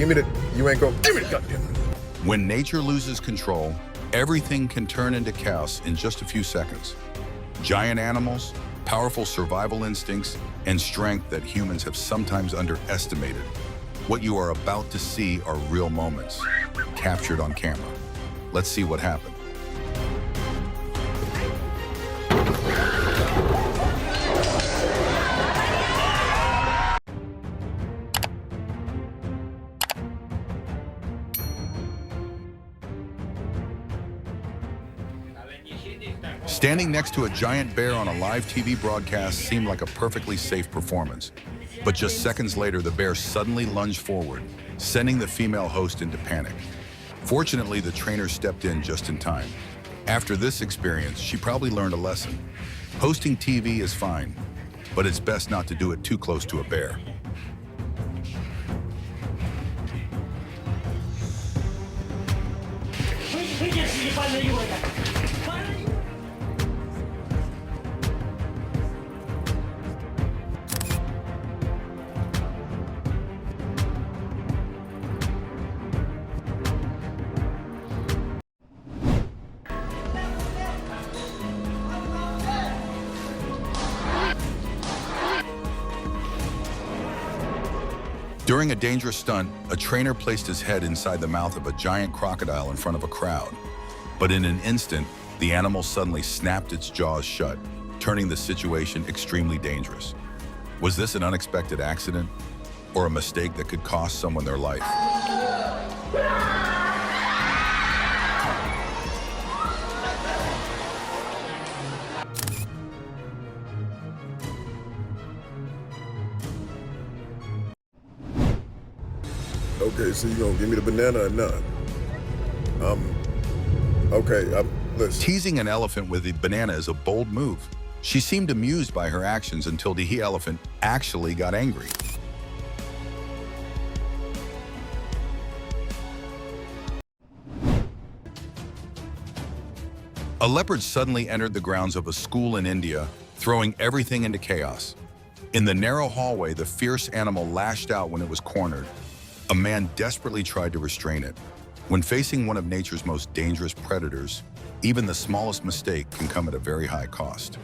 Give me the, you ain't gonna, give me the goddamn. When nature loses control, everything can turn into chaos in just a few seconds. Giant animals, powerful survival instincts, and strength that humans have sometimes underestimated. What you are about to see are real moments, captured on camera. Let's see what happened. Standing next to a giant bear on a live TV broadcast seemed like a perfectly safe performance. But just seconds later, the bear suddenly lunged forward, sending the female host into panic. Fortunately, the trainer stepped in just in time. After this experience, she probably learned a lesson. Hosting TV is fine, but it's best not to do it too close to a bear. During a dangerous stunt, a trainer placed his head inside the mouth of a giant crocodile in front of a crowd. But in an instant, the animal suddenly snapped its jaws shut, turning the situation extremely dangerous. Was this an unexpected accident or a mistake that could cost someone their life? Okay, so you gonna give me the banana or not? Listen. Teasing an elephant with a banana is a bold move. She seemed amused by her actions until the elephant actually got angry. A leopard suddenly entered the grounds of a school in India, throwing everything into chaos. In the narrow hallway, the fierce animal lashed out when it was cornered. A man desperately tried to restrain it. When facing one of nature's most dangerous predators, even the smallest mistake can come at a very high cost.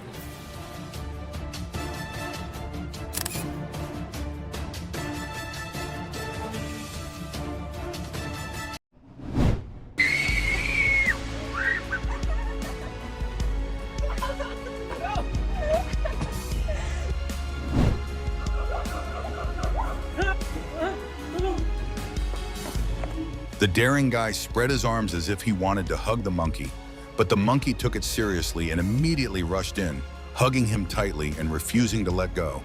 The daring guy spread his arms as if he wanted to hug the monkey, but the monkey took it seriously and immediately rushed in, hugging him tightly and refusing to let go.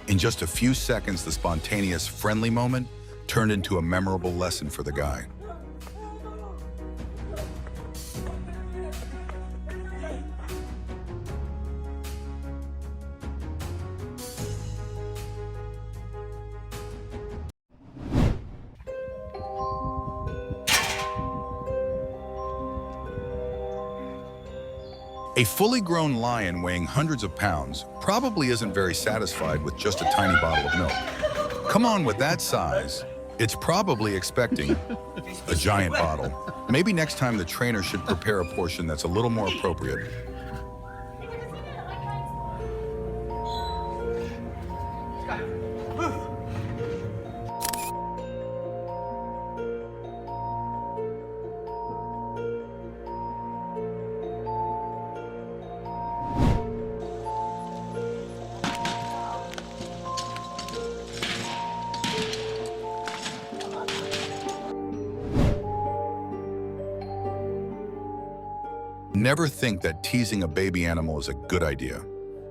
In just a few seconds, the spontaneous, friendly moment turned into a memorable lesson for the guy. A fully grown lion weighing hundreds of pounds probably isn't very satisfied with just a tiny bottle of milk. Come on, with that size, it's probably expecting a giant bottle. Maybe next time the trainer should prepare a portion that's a little more appropriate. Never think that teasing a baby animal is a good idea,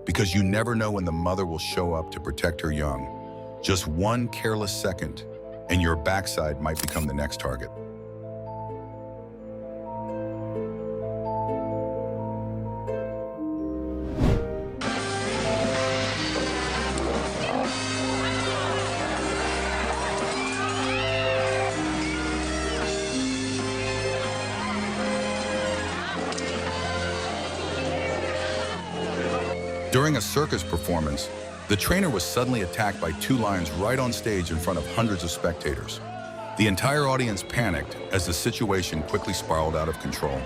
because you never know when the mother will show up to protect her young. Just one careless second, and your backside might become the next target. During a circus performance, the trainer was suddenly attacked by two lions right on stage in front of hundreds of spectators. The entire audience panicked as the situation quickly spiraled out of control.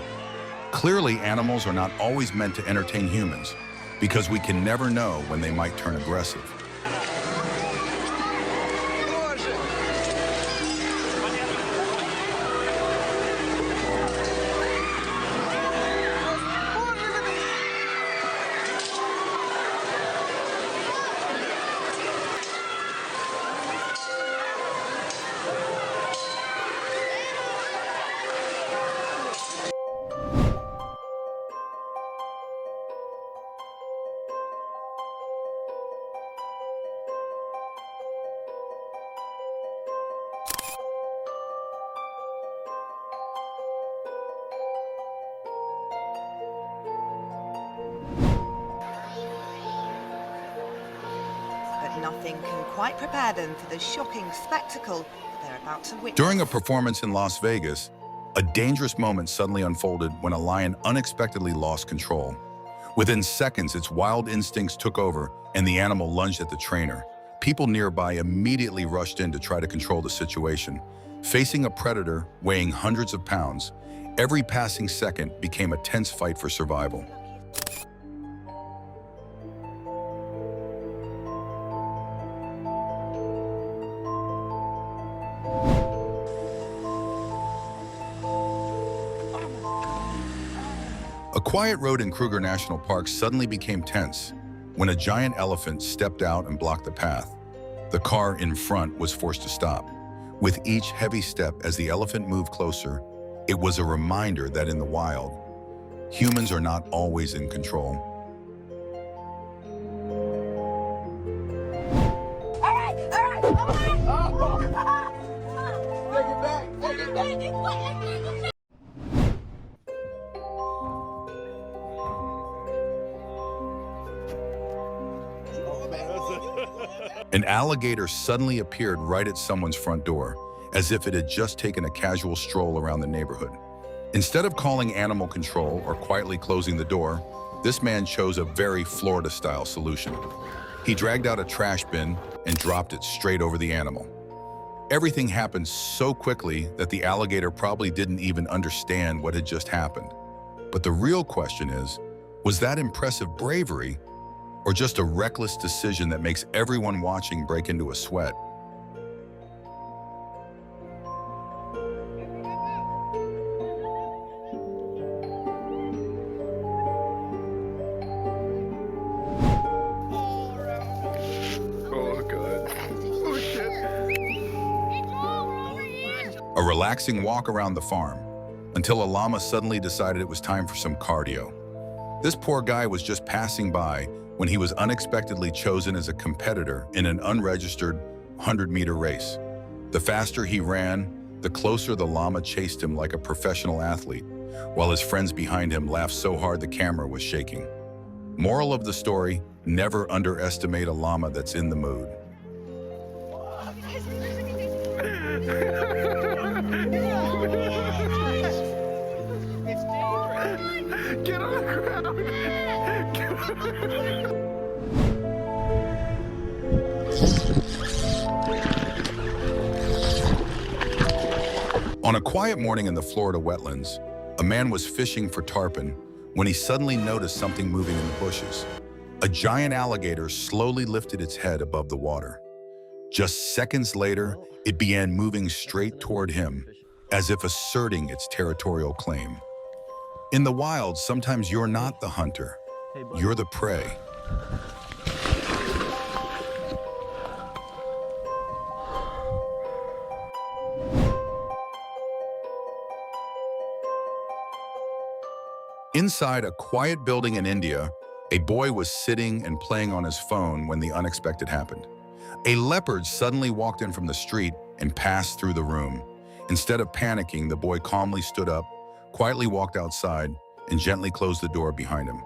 Clearly, animals are not always meant to entertain humans, because we can never know when they might turn aggressive. But nothing can quite prepare them for the shocking spectacle that they're about to witness. During a performance in Las Vegas, a dangerous moment suddenly unfolded when a lion unexpectedly lost control. Within seconds, its wild instincts took over and the animal lunged at the trainer. People nearby immediately rushed in to try to control the situation. Facing a predator weighing hundreds of pounds, every passing second became a tense fight for survival. A quiet road in Kruger National Park suddenly became tense when a giant elephant stepped out and blocked the path. The car in front was forced to stop. With each heavy step as the elephant moved closer, it was a reminder that in the wild, humans are not always in control. An alligator suddenly appeared right at someone's front door, as if it had just taken a casual stroll around the neighborhood. Instead of calling animal control or quietly closing the door, this man chose a very Florida-style solution. He dragged out a trash bin and dropped it straight over the animal. Everything happened so quickly that the alligator probably didn't even understand what had just happened. But the real question is, was that impressive bravery or just a reckless decision that makes everyone watching break into a sweat? A relaxing walk around the farm until a llama suddenly decided it was time for some cardio. This poor guy was just passing by when he was unexpectedly chosen as a competitor in an unregistered 100-meter race. The faster he ran, the closer the llama chased him like a professional athlete, while his friends behind him laughed so hard the camera was shaking. Moral of the story, never underestimate a llama that's in the mood. Get on the ground! On a quiet morning in the Florida wetlands, a man was fishing for tarpon when he suddenly noticed something moving in the bushes. A giant alligator slowly lifted its head above the water. Just seconds later, it began moving straight toward him, as if asserting its territorial claim. In the wild, sometimes you're not the hunter, you're the prey. Inside a quiet building in India, a boy was sitting and playing on his phone when the unexpected happened. A leopard suddenly walked in from the street and passed through the room. Instead of panicking, the boy calmly stood up, quietly walked outside, and gently closed the door behind him.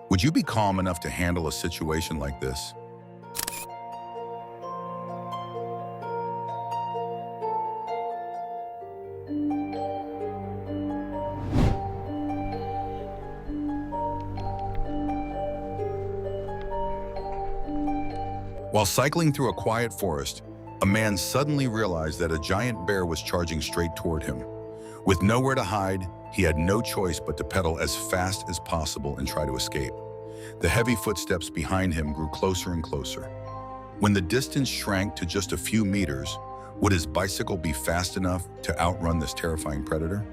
Would you be calm enough to handle a situation like this? While cycling through a quiet forest, a man suddenly realized that a giant bear was charging straight toward him. With nowhere to hide, he had no choice but to pedal as fast as possible and try to escape. The heavy footsteps behind him grew closer and closer. When the distance shrank to just a few meters, would his bicycle be fast enough to outrun this terrifying predator?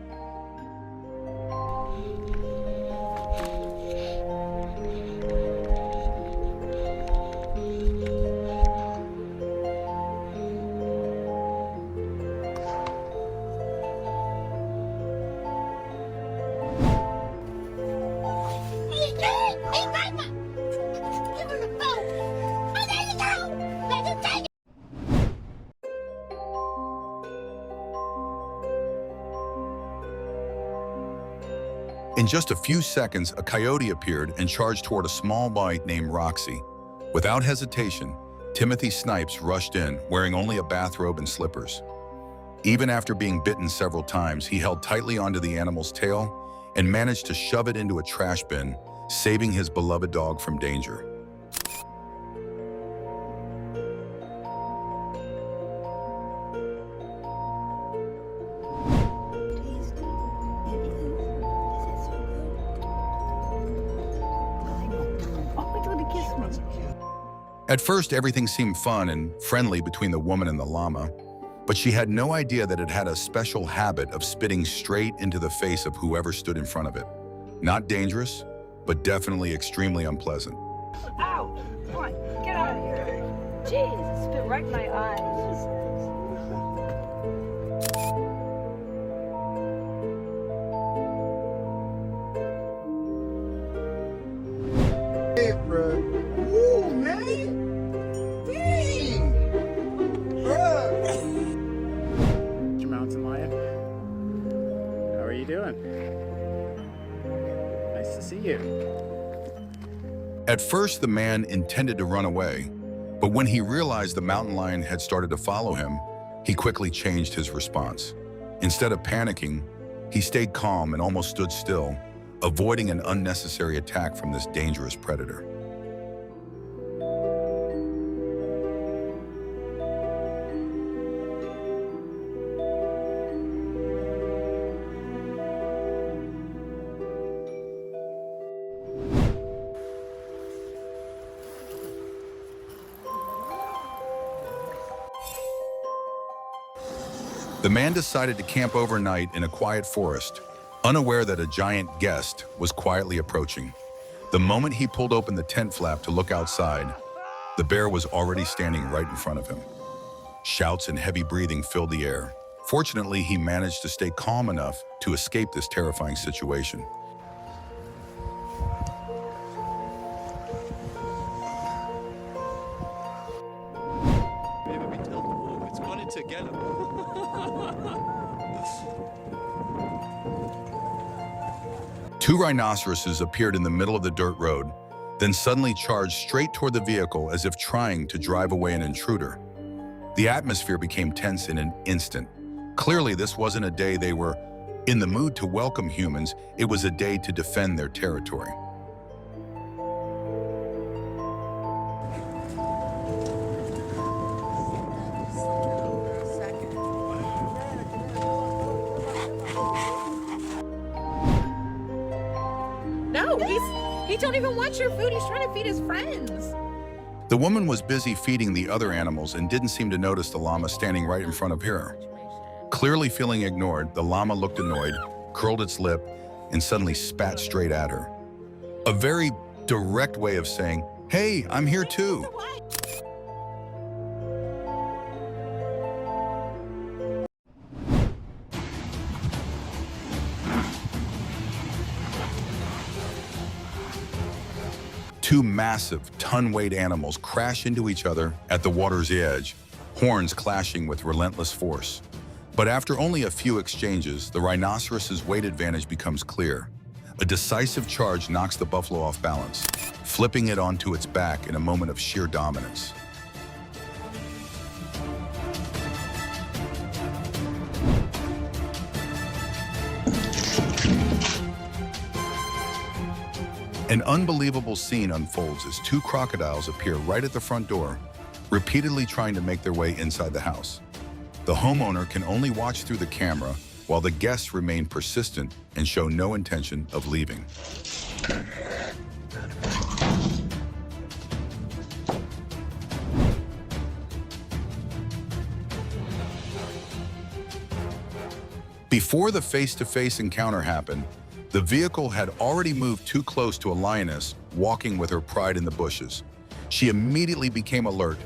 In just a few seconds, a coyote appeared and charged toward a small boy named Roxy. Without hesitation, Timothy Snipes rushed in, wearing only a bathrobe and slippers. Even after being bitten several times, he held tightly onto the animal's tail and managed to shove it into a trash bin, saving his beloved dog from danger. At first, everything seemed fun and friendly between the woman and the llama, but she had no idea that it had a special habit of spitting straight into the face of whoever stood in front of it. Not dangerous, but definitely extremely unpleasant. Ow! Come on, get out of here. Jeez, it spit right in my eyes. Hey, bro. Ooh, man. Dang. Your mountain lion. How are you doing? Nice to see you. At first, the man intended to run away, but when he realized the mountain lion had started to follow him, he quickly changed his response. Instead of panicking, he stayed calm and almost stood still, avoiding an unnecessary attack from this dangerous predator. The man decided to camp overnight in a quiet forest, unaware that a giant guest was quietly approaching. The moment he pulled open the tent flap to look outside, the bear was already standing right in front of him. Shouts and heavy breathing filled the air. Fortunately, he managed to stay calm enough to escape this terrifying situation. Maybe we tell the wolf it's wanted to get him. Two rhinoceroses appeared in the middle of the dirt road, then suddenly charged straight toward the vehicle as if trying to drive away an intruder. The atmosphere became tense in an instant. Clearly, this wasn't a day they were in the mood to welcome humans, it was a day to defend their territory. No, he don't even want your food. He's trying to feed his friends. The woman was busy feeding the other animals and didn't seem to notice the llama standing right in front of her. Clearly feeling ignored, the llama looked annoyed, curled its lip, and suddenly spat straight at her. A very direct way of saying, "Hey, I'm here too." Two massive, ton-weight animals crash into each other at the water's edge, horns clashing with relentless force. But after only a few exchanges, the rhinoceros's weight advantage becomes clear. A decisive charge knocks the buffalo off balance, flipping it onto its back in a moment of sheer dominance. An unbelievable scene unfolds as two crocodiles appear right at the front door, repeatedly trying to make their way inside the house. The homeowner can only watch through the camera while the guests remain persistent and show no intention of leaving. Before the face-to-face encounter happened, the vehicle had already moved too close to a lioness walking with her pride in the bushes. She immediately became alert,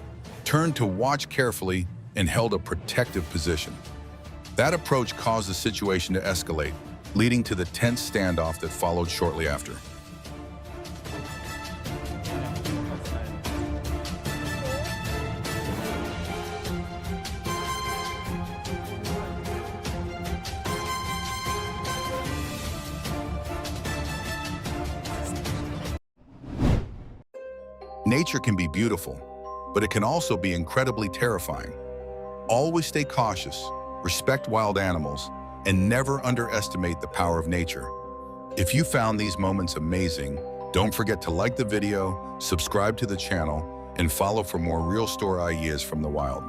turned to watch carefully, and held a protective position. That approach caused the situation to escalate, leading to the tense standoff that followed shortly after. Nature can be beautiful, but it can also be incredibly terrifying. Always stay cautious, respect wild animals, and never underestimate the power of nature. If you found these moments amazing, don't forget to like the video, subscribe to the channel, and follow for more real story ideas from the wild.